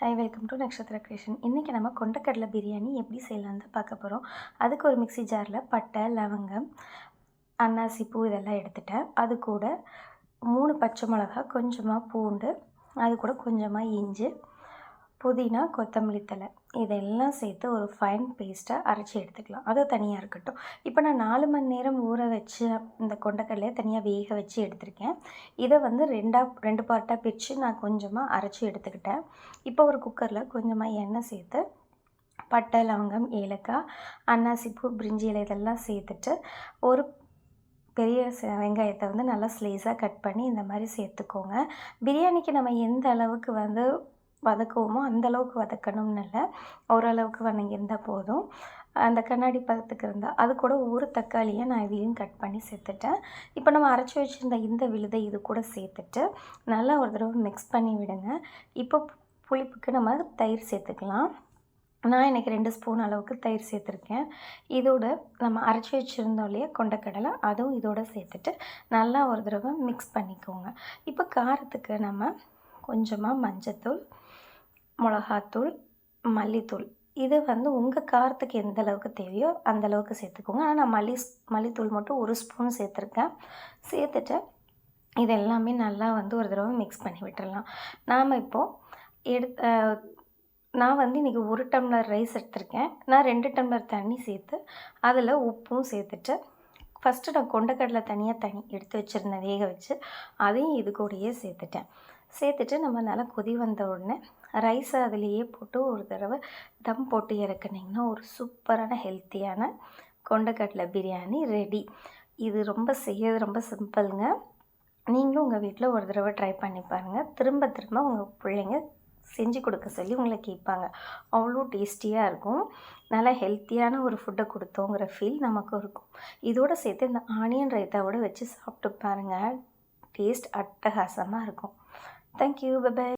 Hi, welcome to Nakshatra creation. இன்றைக்கி நம்ம கொண்டக்கடலை பிரியாணி எப்படி செய்யலான்னு பார்க்க போகிறோம். அதுக்கு ஒரு மிக்ஸி ஜாரில் பட்டை, லவங்கம், அன்னாசி பூ இதெல்லாம் எடுத்துட்டேன். அது கூட 3 பச்சை மிளகா, கொஞ்சமாக பூண்டு, அது கூட கொஞ்சமாக இஞ்சி, புதினா, கொத்தமல்லி தழை இதெல்லாம் சேர்த்து ஒரு ஃபைன் பேஸ்ட்டாக அரைச்சி எடுத்துக்கலாம். அது தனியாக இருக்கட்டும். இப்போ நான் 4 மணி நேரம் ஊற வச்சு இந்த கொண்டக்கடலையை தனியாக வேக வச்சு எடுத்திருக்கேன். இதை வந்து 2 பார்ட்டாக பிரித்து நான் கொஞ்சமாக அரைச்சி எடுத்துக்கிட்டேன். இப்போ ஒரு குக்கரில் கொஞ்சமாக எண்ணெய் சேர்த்து பட்டை, லவங்கம், ஏலக்காய், அன்னாசி பூ, பிரிஞ்சி இலை இதெல்லாம் சேர்த்துட்டு ஒரு பெரிய வெங்காயத்தை வந்து நல்லா ஸ்லைஸாக கட் பண்ணி இந்த மாதிரி சேர்த்துக்கோங்க. பிரியாணிக்கு நம்ம எந்த அளவுக்கு வந்து வதக்குவோமோ அந்தளவுக்கு வதக்கணும்னு இல்லை, ஓரளவுக்கு வதங்கியிருந்தால் போதும். அந்த கண்ணாடி பதத்துக்கு இருந்தால் அது கூட ஒரு தக்காளியை நான் இதையும் கட் பண்ணி சேர்த்துட்டேன். இப்போ நம்ம அரைச்சி வச்சுருந்த இந்த விழுதை இது கூட சேர்த்துட்டு நல்லா ஒரு தடவை மிக்ஸ் பண்ணி விடுங்க. இப்போ புளிப்புக்கு நம்ம தயிர் சேர்த்துக்கலாம். நான் இன்றைக்கி 2 ஸ்பூன் அளவுக்கு தயிர் சேர்த்துருக்கேன். இதோட நம்ம அரைச்சி வச்சுருந்தோம் இல்லையா கொண்டக்கடலை, அதுவும் இதோடு சேர்த்துட்டு நல்லா ஒரு தடவை மிக்ஸ் பண்ணிக்கோங்க. இப்போ காரத்துக்கு நம்ம கொஞ்சமாக மஞ்சத்தூள், மிளகாத்தூள், மல்லித்தூள் இது வந்து உங்கள் காரத்துக்கு எந்த அளவுக்கு தேவையோ அந்தளவுக்கு சேர்த்துக்கோங்க. ஆனால் நான் மல்லித்தூள் மட்டும் 1 ஸ்பூன் சேர்த்துருக்கேன். சேர்த்துட்டு இது எல்லாமே நல்லா வந்து ஒரு தடவை மிக்ஸ் பண்ணி விட்டுடலாம். நாம் இப்போது நான் வந்து இன்றைக்கி 1 டம்ளர் ரைஸ் எடுத்திருக்கேன். நான் 2 டம்ளர் தண்ணி சேர்த்து அதில் உப்பும் சேர்த்துட்டு ஃபஸ்ட்டு நான் கொண்டக்கடலை தனியாக எடுத்து வச்சுருந்தேன் வேக வச்சு, அதையும் இது கூடயே சேர்த்துட்டு நம்ம நல்லா கொதி வந்த உடனே ரைஸை அதிலேயே போட்டு ஒரு தடவை தம் போட்டு இறக்குனிங்கன்னா ஒரு சூப்பரான ஹெல்த்தியான கொண்டக்கடலை பிரியாணி ரெடி. இது செய்யறது ரொம்ப சிம்பிளுங்க. நீங்களும் உங்கள் வீட்டில் ஒரு தடவை ட்ரை பண்ணி பாருங்கள். திரும்ப திரும்ப உங்கள் பிள்ளைங்க செஞ்சு கொடுக்க சொல்லி உங்களை கேட்பாங்க. அவ்வளோ டேஸ்டியாக இருக்கும். நல்லா ஹெல்த்தியான ஒரு ஃபுட்டை கொடுத்தோங்கிற ஃபீல் நமக்கும் இருக்கும். இதோடு சேர்த்து இந்த ஆனியன் ரைத்தாவோடு வச்சு சாப்பிட்டு பாருங்கள். டேஸ்ட் அட்டகாசமாக இருக்கும். தேங்க்யூ. பை.